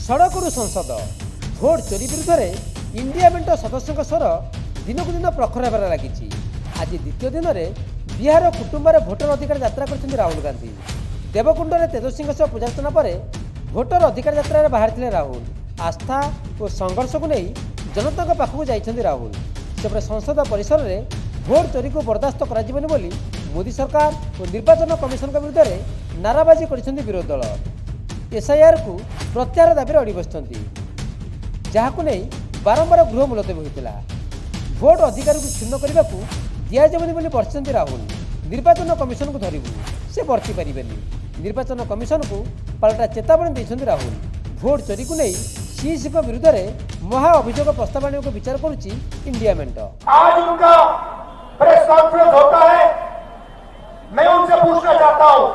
सड़करू संसद भोट चोरी विरुद्ध में इंडिया मेंट सदस्यों स्वर दिनकू दिन प्रखर होबार लगी। आज द्वितीय दिन में बिहार कुटुंबर भोटर अधिकार यात्रा कर राहुल गांधी। देवकुंड में तेजस्वी सह पूजार्चना पर भोटर अधिकार यात्रा बाहर राहुल। आस्था और संघर्ष को नहीं जनता पाखक जाइछन्ति राहुल। सेपटे संसद परिसर में भोट चोरी को बर्दास्त कराजिबनि बोली मोदी सरकार और निर्वाचन कमिशन विरुद्ध में नाराबाजी करिसेंति विरोधी दल। एसआईआर को प्रत्याहार दाबी अड़ी बसिଛନ୍ତି, जहां नहीं बारंबार गृह मुलतवी होता। भोट अधिकार को क्षुण्ण करने को दिजाबनी बोली बर्षिंट राहुल। निर्वाचन कमिशन को धरबू से बर्ती पारे। निर्वाचन कमिशन को पाल्टा चेतावनी देते राहुल। भोट चोरी को नहीं सीईसी के विरुद्ध में महा अभियोग प्रस्ताव आने को विचार करुच्ची इंडिया मेंट। आज उनका प्रेस कॉन्फ्रेंस होता है, मैं उनसे पूछना चाहता हूं,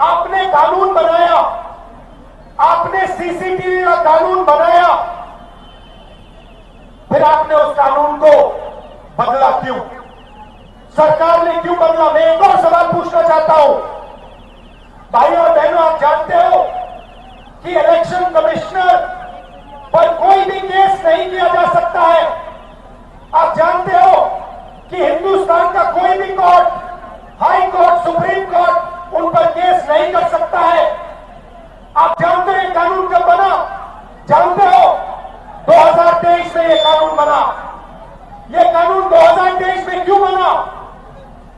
आपने कानून बनाया, आपने सीसीटीवी का कानून बनाया, फिर आपने उस कानून को बदला क्यों? सरकार ने क्यों बदला? मैं एक और सवाल पूछना चाहता हूं, भाई और बहनों, आप जानते हो कि इलेक्शन कमिश्नर पर कोई भी केस नहीं किया जा सकता है। आप जानते हो कि हिंदुस्तान का कोई भी court, high court, supreme court उन पर केस नहीं कर सकता है। आप जानते हैं कानून कब बना? जानते हो 2023 में यह कानून बना। यह कानून 2023 में क्यों बना?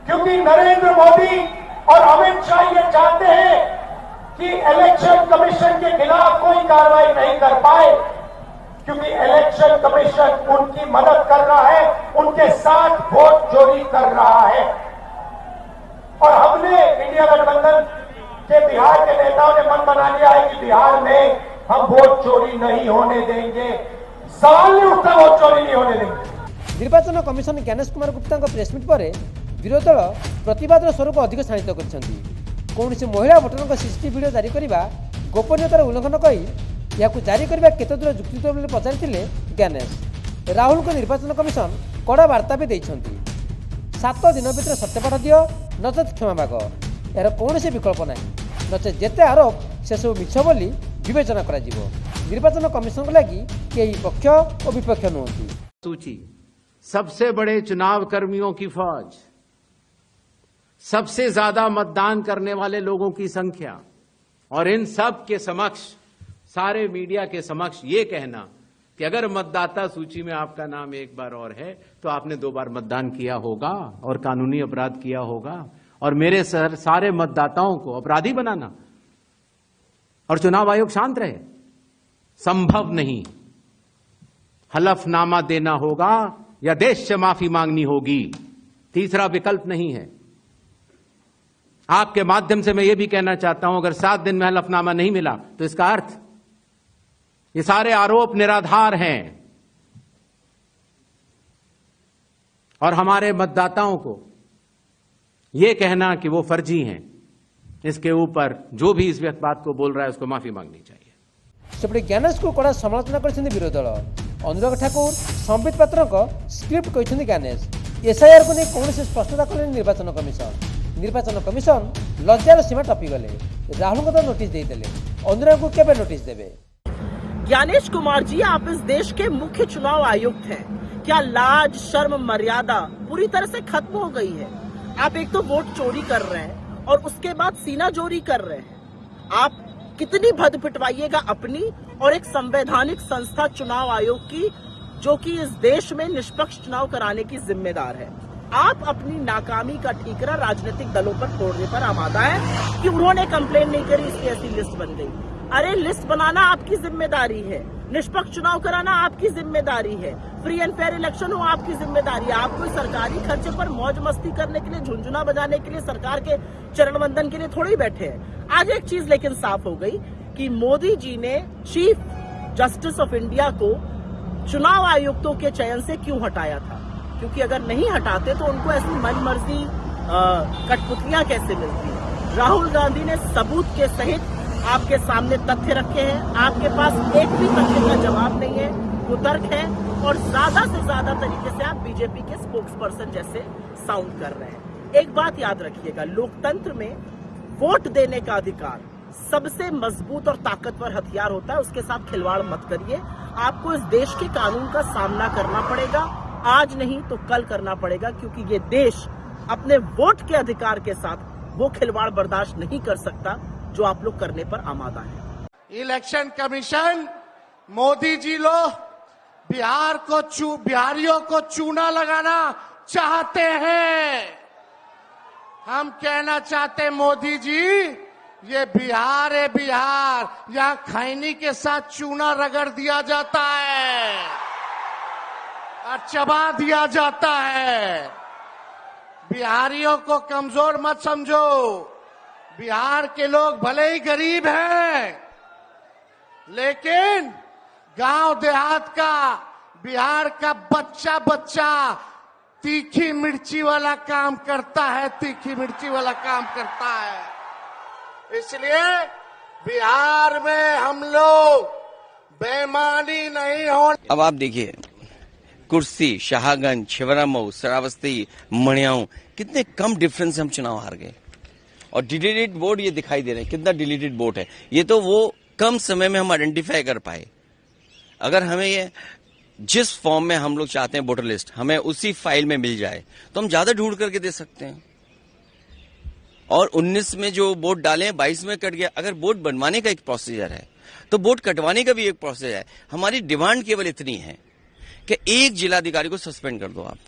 क्योंकि नरेंद्र मोदी और अमित शाह ये चाहते हैं कि इलेक्शन कमीशन के खिलाफ कोई कार्रवाई नहीं कर पाए, क्योंकि इलेक्शन कमीशन उनकी मदद कर रहा है, उनके साथ वोट चोरी कर रहा है। और हमने इंडिया गठबंधन के बिहार के नेताओं ने मन बना लिया है कि बिहार में हम वोट चोरी नहीं होने देंगे। सवाल नहीं उठता, वोट चोरी नहीं होने देंगे। निर्वाचन कमिशन ज्ञानेश कुमार गुप्ता प्रेसमिट पर विरोधी दल प्रतिवाद स्वर को अधिक शाणित कर कौन महिला भोटर सीसीटीवी वीडियो जारी करने गोपनीयतार उल्लंघन कही यह जारी करने केते दूर जुक्तियुक्त पचारि ज्ञानेश। राहुल को निर्वाचन कमिशन कड़ा वार्ता भी देइछन्ति। 7 दिन भीतर सत्यपाठ दियो नचेत क्षमा माग। यार कौन से विकल्प ना, नचे जेते आरोप से सब मिछ बोली विवेचना करा जिवो। निर्वाचन कमिशन को लगी कई पक्ष और विपक्ष नुहति। सूची सबसे बड़े चुनाव कर्मियों की फौज, सबसे ज्यादा मतदान करने वाले लोगों की संख्या, और इन सब के समक्ष, सारे मीडिया के समक्ष ये कहना कि अगर मतदाता सूची में आपका नाम एक बार और है तो आपने 2 बार मतदान किया होगा और कानूनी अपराध किया होगा, और मेरे सारे मतदाताओं को अपराधी बनाना और चुनाव आयोग शांत रहे, संभव नहीं। हलफनामा देना होगा या देश से माफी मांगनी होगी, तीसरा विकल्प नहीं है। आपके माध्यम से मैं यह भी कहना चाहता हूं, अगर 7 दिन में हलफनामा नहीं मिला तो इसका अर्थ ये सारे आरोप निराधार हैं, और हमारे मतदाताओं को यह कहना कि वो फर्जी हैं, इसके ऊपर जो भी इस बात को बोल रहा है उसको माफी मांगनी चाहिए। सेपटे ज्ञानेश को कड़ा समालोचना कर विरोधी दल। अनुराग ठाकुर संबित पात्र स्क्रिप्ट कहते ज्ञानेश। एसआईआर को नहीं कौन स्पष्टता कले निर्वाचन कमिशन। निर्वाचन कमिशन लज्जार सीमा टपीगले। राहुल को तो नोटिस देते, अनुराग को केबे नोटिस देवे? ज्ञानेश कुमार जी, आप इस देश के मुख्य चुनाव आयुक्त हैं। क्या लाज शर्म मर्यादा पूरी तरह से खत्म हो गई है? आप एक तो वोट चोरी कर रहे हैं और उसके बाद सीना चोरी कर रहे हैं। आप कितनी भद पिटवाइएगा अपनी और एक संवैधानिक संस्था चुनाव आयोग की, जो कि इस देश में निष्पक्ष चुनाव कराने की जिम्मेदार है। आप अपनी नाकामी का ठीकरा राजनीतिक दलों पर फोड़ने पर आमादा है कि उन्होंने कंप्लेन नहीं करी, इसकी ऐसी लिस्ट बन गई। अरे लिस्ट बनाना आपकी जिम्मेदारी है, निष्पक्ष चुनाव कराना आपकी जिम्मेदारी है, फ्री एंड फेयर इलेक्शन हो आपकी जिम्मेदारी है। आप कोई सरकारी खर्चे पर मौज मस्ती करने के लिए, झुंझुना बजाने के लिए, सरकार के चरण वंदन के लिए थोड़ी बैठे हैं। आज एक चीज लेकिन साफ हो गई कि मोदी जी ने चीफ जस्टिस ऑफ इंडिया को चुनाव आयुक्तों के चयन से क्यों हटाया था, क्योंकि अगर नहीं हटाते तो उनको ऐसी मनमर्जी कठपुतलियां कैसे मिलती। राहुल गांधी ने सबूत के सहित आपके सामने तथ्य रखे हैं, आपके पास एक भी तथ्य का जवाब नहीं है, कुतर्क है, और ज्यादा से ज्यादा तरीके से आप बीजेपी के स्पोक्स पर्सन जैसे साउंड कर रहे हैं। एक बात याद रखिएगा, लोकतंत्र में वोट देने का अधिकार सबसे मजबूत और ताकतवर हथियार होता है, उसके साथ खिलवाड़ मत करिए। आपको इस देश के कानून का सामना करना पड़ेगा, आज नहीं तो कल करना पड़ेगा, क्योंकि ये देश अपने वोट के अधिकार के साथ वो खिलवाड़ बर्दाश्त नहीं कर सकता जो आप लोग करने पर आमादा है। इलेक्शन कमीशन, मोदी जी लोग बिहारियों को चूना लगाना चाहते हैं। हम कहना चाहते हैं मोदी जी, ये बिहार है, बिहार, यहां खैनी के साथ चूना रगड़ दिया जाता है और चबा दिया जाता है। बिहारियों को कमजोर मत समझो। बिहार के लोग भले ही गरीब हैं, लेकिन गांव देहात का बिहार का बच्चा बच्चा तीखी मिर्ची वाला काम करता है, तीखी मिर्ची वाला काम करता है। इसलिए बिहार में हम लोग बेईमानी नहीं हो। अब आप देखिए, कुर्सी, शाहगंज, छिबरामऊ, श्रावस्ती, मणियाऊ, कितने कम डिफरेंस से हम चुनाव हार गए। और डिलीटेड वोट ये दिखाई दे रहे हैं, कितना डिलीटेड वोट है। ये तो वो कम समय में हम आइडेंटिफाई कर पाए। अगर हमें ये जिस फॉर्म में हम लोग चाहते हैं वोटर लिस्ट, हमें उसी फाइल में मिल जाए तो हम ज्यादा ढूंढ करके दे सकते हैं। और 19 में जो वोट डाले हैं 22 में कट गया। अगर वोट बनवाने का एक प्रोसीजर है तो वोट कटवाने का भी एक प्रोसीजर है। हमारी डिमांड केवल इतनी है कि एक जिलाधिकारी को सस्पेंड कर दो आप,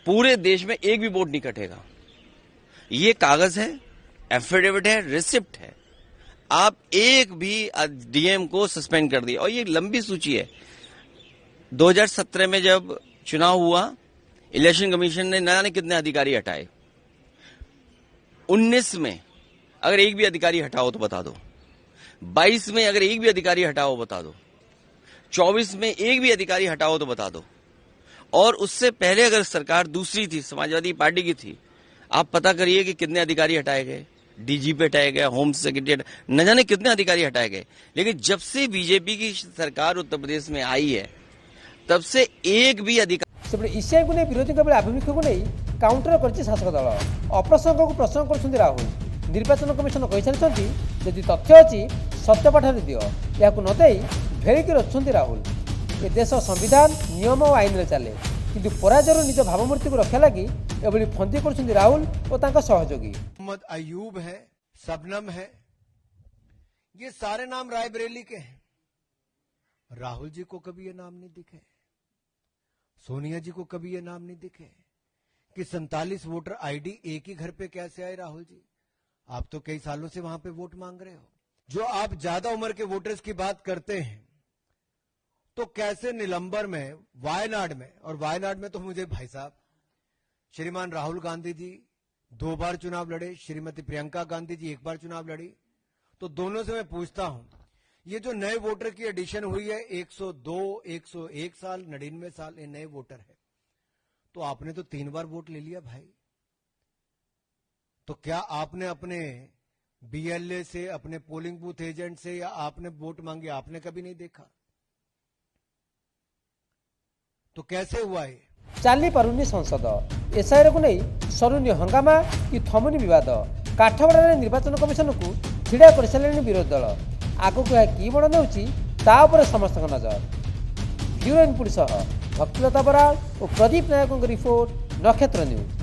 पूरे देश में एक भी वोट नहीं कटेगा। ये कागज है, एफिडेविट है, रिसिप्ट है। आप एक भी डीएम को सस्पेंड कर दिया। और ये लंबी सूची है। 2017 में जब चुनाव हुआ, इलेक्शन कमीशन ने न जाने कितने अधिकारी हटाए। 19 में अगर एक भी अधिकारी हटाओ तो बता दो। 22 में अगर एक भी अधिकारी हटाओ बता दो। 24 में एक भी अधिकारी हटाओ तो बता दो। और उससे पहले अगर सरकार दूसरी थी, समाजवादी पार्टी की थी, आप पता करिए कि कितने अधिकारी हटाए गए। डीजीपी हटाया गया, होम सेक्रेटरी, न जाने कितने अधिकारी हटाए गए। लेकिन जब से बीजेपी की सरकार उत्तर प्रदेश में आई है, तब से एक भी अधिकारी सेपटे ईसीआई को नहीं विरोधी आभिमुख्य को नहीं काउंटर कर शासक दल। अप्रसंग को प्रसंग कर राहुल। निर्वाचन कमिशन कही सारी यदि तथ्य अच्छी सत्यपाठ दियो, या नदे भेड़िकी रचुंट राहुल। ए देश संविधान, नियम और आईन चले, किंतु पराजय निज भावमूर्ति को रक्षा लगी एभली फंदी कर राहुल और सहयोगी। मोहम्मद अयूब है, शबनम है, ये सारे नाम रायबरेली के हैं। राहुल जी को कभी ये नाम नहीं दिखे, सोनिया जी को कभी ये नाम नहीं दिखे कि 47 वोटर आईडी एक ही घर पे कैसे आए। राहुल जी, आप तो कई सालों से वहां पे वोट मांग रहे हो। जो आप ज्यादा उम्र के वोटर्स की बात करते हैं, तो कैसे निलंबर में, वायनाड में, और वायनाड में तो मुझे भाई साहब श्रीमान राहुल गांधी जी 2 बार चुनाव लड़े, श्रीमती प्रियंका गांधी जी 1 बार चुनाव लड़ी। तो दोनों से मैं पूछता हूं, ये जो नए वोटर की एडिशन हुई है 102, 101 साल, 99 साल, ये नए वोटर है। तो आपने तो 3 बार वोट ले लिया भाई। तो क्या आपने अपने बीएलए से, अपने पोलिंग बूथ एजेंट से, या आपने वोट मांगे, आपने कभी नहीं देखा? तो कैसे हुआ ये? चाली पारुनी संसद, एसआईआर को नहीं सरुनी हंगामा कि थमुनी विवाद। काठगड़ार निर्वाचन कमिशन को छिड़ा कर सारे विरोधी दल। आगक यह कि बड़ नेउछि ता उपरे समस्त नजर। ब्यूरो इनपुट सह भक्तिलता बराड़ और प्रदीप नायकों रिपोर्ट, नक्षत्र न्यूज।